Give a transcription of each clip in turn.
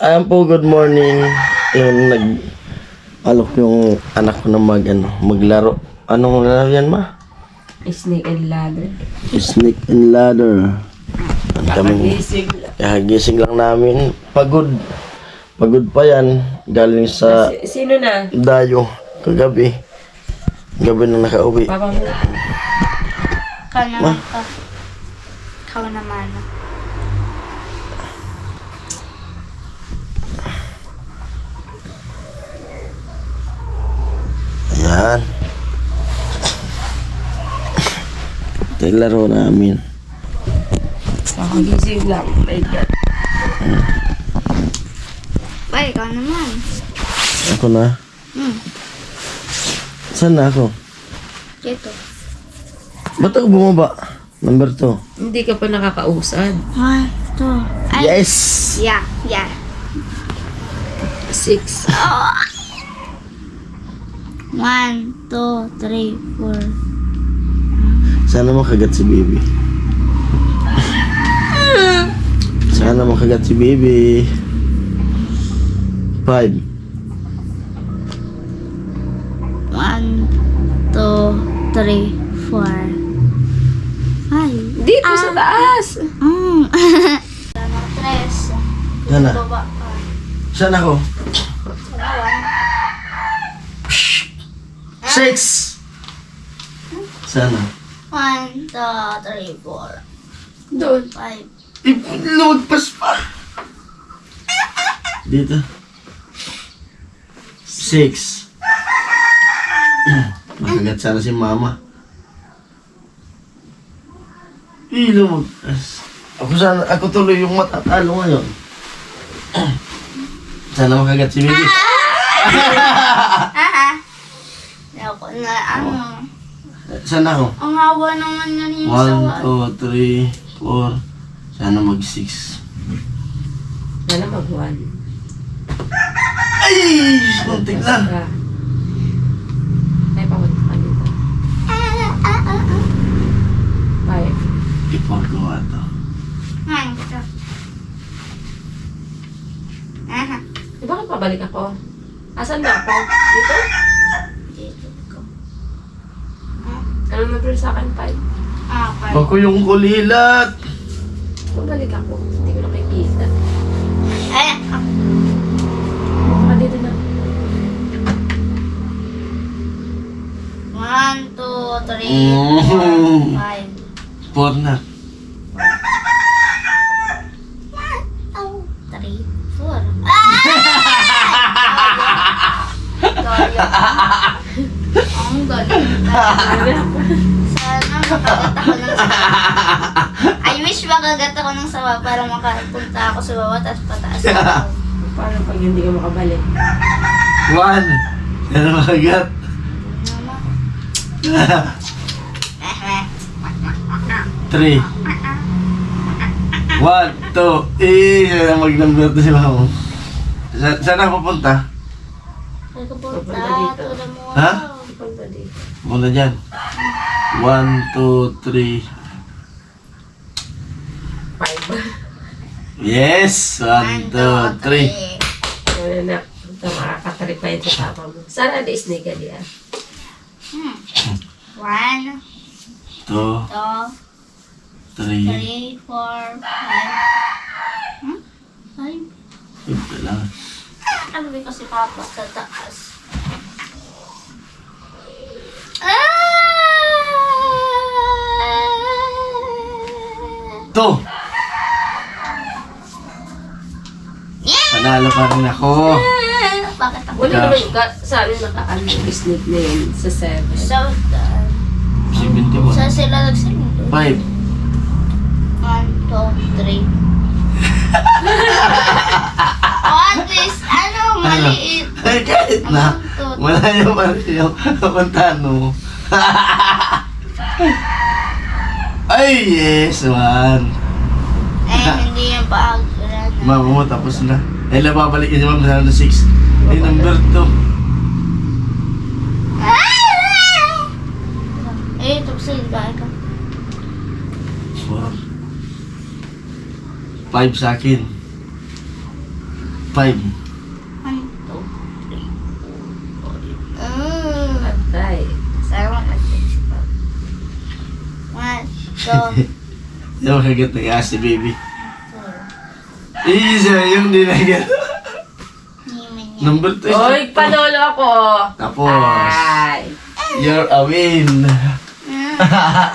Ayan po, good morning. Yung alok yung anak ko na maglaro. Anong laro yan, ma? Snake and ladder. Snake and ladder. Kagising lang namin. Pagod pa yan. Galing sa Sino na? dayo kagabi. Gabi na nakauwi. Papa mo. Ikaw naman pa. Ikaw naman. Ayan. Ito yung laro namin. Kagising lang. My God. Ay, ikaw naman. Ako na. Saan na ako? Dito. Ba't ako bumaba? Number 2. Hindi ka pa nakakausad. 1, 2. Ay. Yes! Yeah. 6. 1, 2, 3, 4. Sana makagat si baby. Sana makagat si baby. 5. 1, 2, 3, 4. Ay. Dito sa taas. Tres. Yan na. Baba ka. Saan ako? 6! Sana. 1, 2, 3, 4. Doon. 5. Lumagpas pa. Dito. 6. Makagat sana si mama. Lumagpas. Ako tuloy yung matatalo ngayon. Sana makagat si baby. Ako na, ano. Saan ako? Ang hawa naman yan yung 1, 2, 3, 4. Sana mag-6. Sana mag-1. Ay! Kunting lang. Ay, papunta ka dito. 5. Ipor ko ito. Bakit pabalik ako? Asan na ako? Dito? Ano number sa akin? 5. Ako yung kulilat. Pabalik ako. Hindi ko nakikita. Ay, Baka dito na. 1, 2, 3, 4, 5. 4 na. 3, 4. Ang galing. Sana makagat ako ng sawa. I wish makagat ako ng sawa para makapunta ako sa baba tapos pataas ako. Paano pag hindi ka makabalik? 1. Sana makagat. 3. 1, 2. Sana mag-number to si mama. Saan ako pupunta? Nagkapunta dito. to the mall. Ha? Punta dito. Muna dyan. 1, 2, 3. 5. Yes! 1, 2, 3. Ano na. Ito makakatripay sa papa mo. Sana di snake ka diyan. 1, 2, 2, 3. 3, 4, 5. 5? Ito lang. Ano ba kasi papa sa taas? To! Panalo pa rin ako. Bakit ako? Wala naman ka, sa ano naka-ano snake na yun sa 7. Sa 71. sila nagsimulo. 5. 1, 2, 3. What is, ano, maliit. Ay, kahit na. Malayo pa rin yung kapuntahan mo. Ay, yes, 1. Hindi yung pag Mama mo, tapos na. Ay, lababalik yun, mama, sana 6. Ay, number 2. tapos sila ka. 4. 5 sa akin. 5. 1, 2, 3, 4. Patay. Sarap mag-isip ako. 1, 2, Yung makagat ng si baby. 4. Isa yung dinagat. Himan niya. Number 2. Oy, panolo ako. Tapos, Ay. you're a win.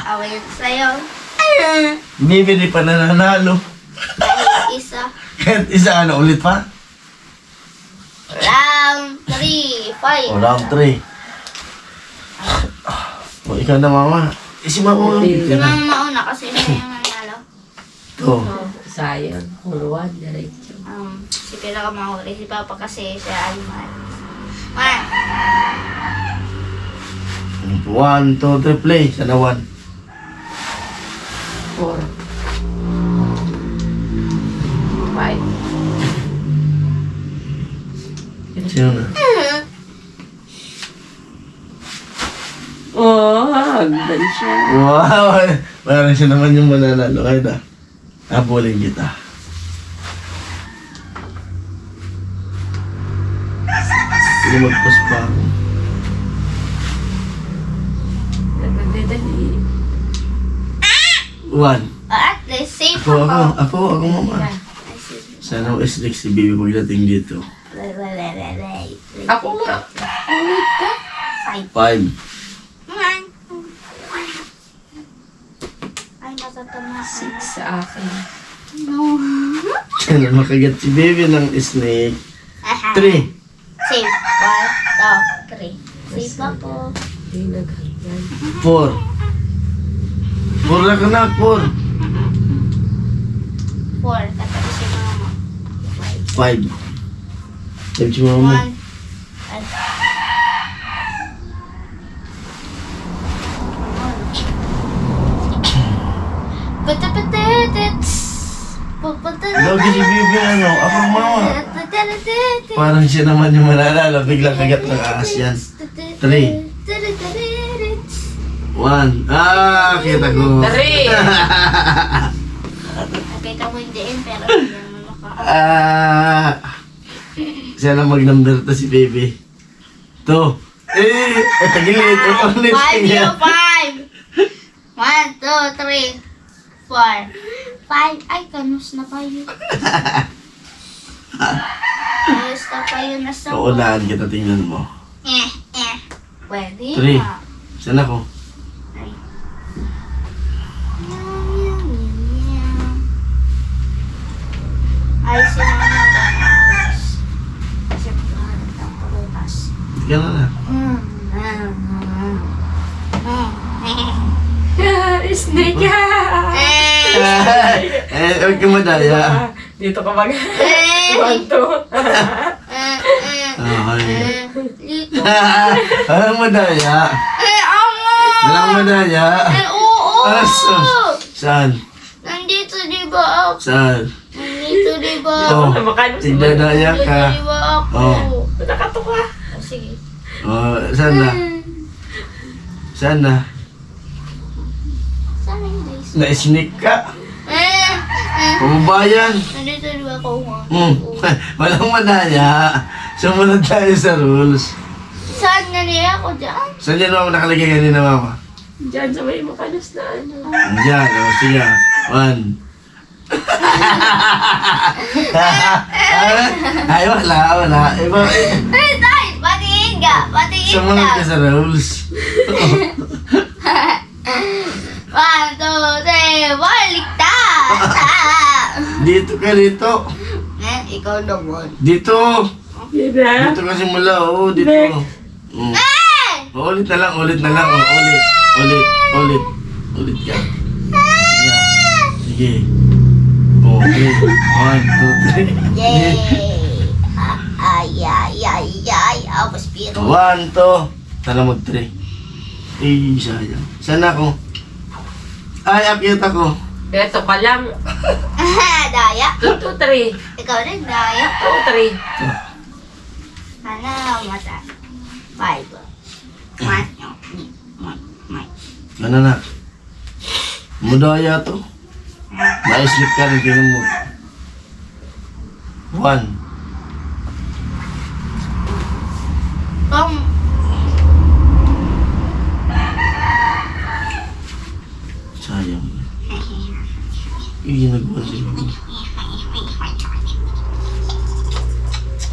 Away sa'yo. Baby, di pa nananalo. Kahit isa. Kahit isa, ano ulit pa? Round 3, 5. O, round 3. O, ikaw na mama. Si mama mo. Okay. Si Mama mauna kasi siya yung nanalo. Ito. Oh, sayang. Huluan, diretso. Si pinakamahuli. Si Papa kasi siya ay man. 1, 2, 3, play. Sana 1. 4. 5. Sino na? Oh, hagdan siya. Wow! Parang siya naman yung mananalo. Kaya na. Habulin kita. Sige, mag-pause pa ako. Nagdadali. 1. At least safe Ako, ako. ako mama. Sana islik si baby pagdating dito. Ako nga. Ulit ka. 5. Ay, matatamaan. 6 sa akin. No. Sana makagat si baby ng snake. 3. Safe. 1, 2, 3. Safe ako. Hindi naghagdan. 4. 4 na ka na, 4. 4. Katabi si Mama. 5. Sabi si mama. 1. Lagi si baby ano, ako mama. Parang siya naman yung mananalo. Biglang kagat ng ahas yan. 3. 1. Ah, kita ko. 3. Nakita mo yung diin pero hindi naman maka... Ah, siya na mag-number to si baby. 2. Tagilid. Ulit 5 niya. yung 5. 1, 2, 3, 4, 5. Ay, kanus na pa yun. Kanus na pa yun na sa Paulaan kita, tingnan mo. Pwede 3. na. Saan ako? Ay. Ay, sinanong kasi maghahanap ng pulutas. Tingnan na na. Snake ka. Huwag ka madaya. Dito ka mag... 1, 2. Dito. Walang madaya. Amo! Walang madaya. Oo! Saan? Nandito di ba ako? Saan? Nandito di ba ako? Oh, Makano si tigdadaya Nandito ka. di ba ako? Oh. Nakatuka. Sige. Oh, saan na? Saan na? Saan yung days? Na-sneak ka. Pamabayan. Nandito di ba ako? Walang madaya. Sumunod tayo sa rules. Saan nga niya ako dyan? Saan yan mama nakalagay kanina mama? Diyan sa may makanos na ano. Diyan, o sige. 1. Ay, wala. Iba, Tay! Patingin ka! Patingin sumunod ka ka! sa rules. 1, 2, 3, baligtad! Dito ka rito. Ikaw naman. Dito. Yan na. Dito ka simula, oo, dito. Mm. Ulit na lang. Ulit ka. Sige. Okay. 1, 2, 3. Yay! Ay! Abas piro. 1, 2. Sana mag-3. Eh, sayang. Sana ako. Ay, akit ako. Ito ka lang. Daya. 2, 3. Ikaw rin, daya. 2, 3. Ano, mata. 5. 1, Ano na? Mudaya to. Maislip ka rin, tingnan mo. 1. Kung Sayang. Iginagawa siya.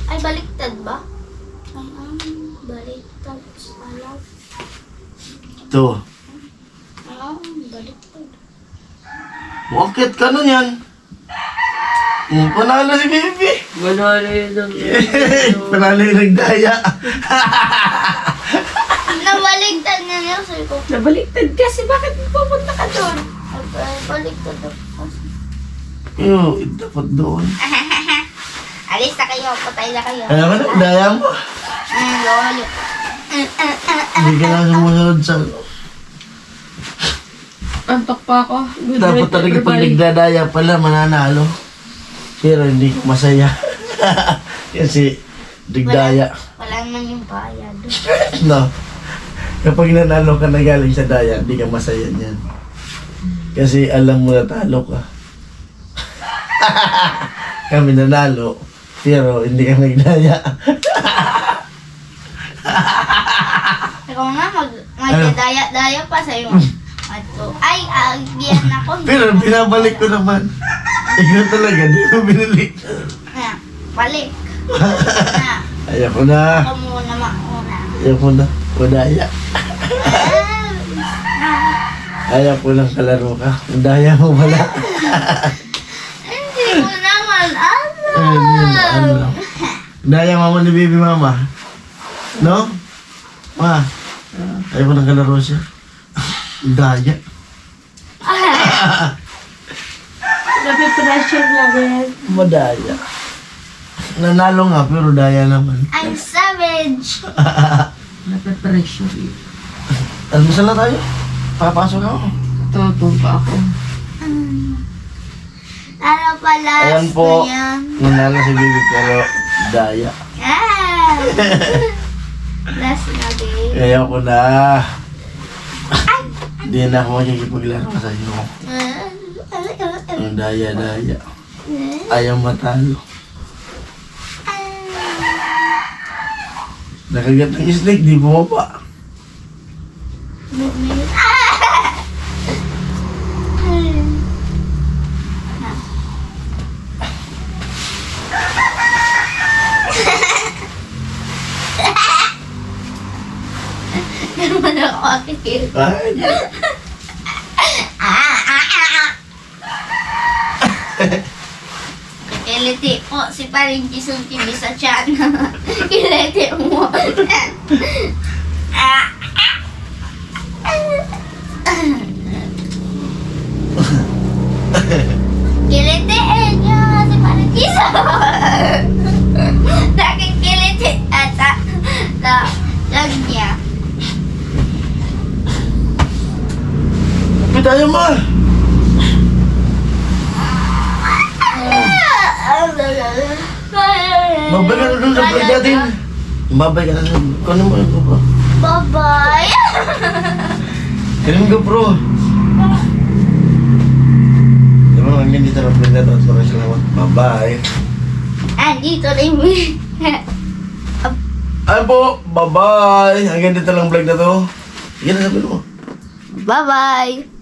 ay baliktad ba? Baliktad. Alam. Ito. Baliktad. Bakit ka nun yan? Panalo si Bibi. Manalo yun ang... Panalo yung nagdaya. Nabaligtad na niya. Sabi ko, Nabaliktad kasi, bakit pupunta ka doon? ay baliktad ako. Dapat doon. Alis na kayo, patay na kayo. Ano ka na? Daya mo. Lolo. Hindi ka lang sumusunod sa... Antok pa ako. Good Dapat night, talaga pag everybody. nagdadaya pala, mananalo. Pero hindi ko masaya. Kasi, nagdaya. Wala naman yung bayad. No. Kapag nanalo ka na galing sa daya, hindi ka masaya niyan. Kasi alam mo na talo ka. Kami nanalo, pero hindi ka nagdaya. Ikaw nga, magdadaya-daya pa sa'yo. Ay, agyan ako. Pero binabalik ko naman. Ikaw talaga, di mo binalik. Balik. Ayaw ko na. Ako muna mauna. Ayaw ko na. Udaya. Ayaw ko lang kalaro ka. Udaya mo pala. Hindi ko naman Ano? Udaya mama ni baby mama. No? Ma. Ayaw ko lang kalaro siya. Udaya. Napipressure lang yan. Madaya. Nanalo nga pero daya naman. I'm savage. Napipressure yun. Almusal na tayo. Papasok ako. Tutong pa ako. Ano pala? Ayan po. Nanalo si Bibi pero daya. Last na day. Ayaw ko na. Hindi na ako makikipaglaro sa iyo. Ang daya-daya. Ayaw matalo. Nakagat ng snake, di bumaba. Naman ako akikil. Ay, Kiliti po si Paring Jisung TV sa chan. Kiliti mo. Kiliti niya si Paring Jisung. Nakikiliti at lag niya. kapit tayo ma. Babay ka na dun sa vlog natin. Babay ka na sa... Kunin mo yung GoPro. Bye-bye. Kunin mo yung GoPro. Diba hanggang dito na vlog na to. Maraming salamat. Bye-bye. Andito rin mo. Ay po, bye-bye. Hanggang dito lang vlog na to. Sige na sabihin mo. Bye-bye.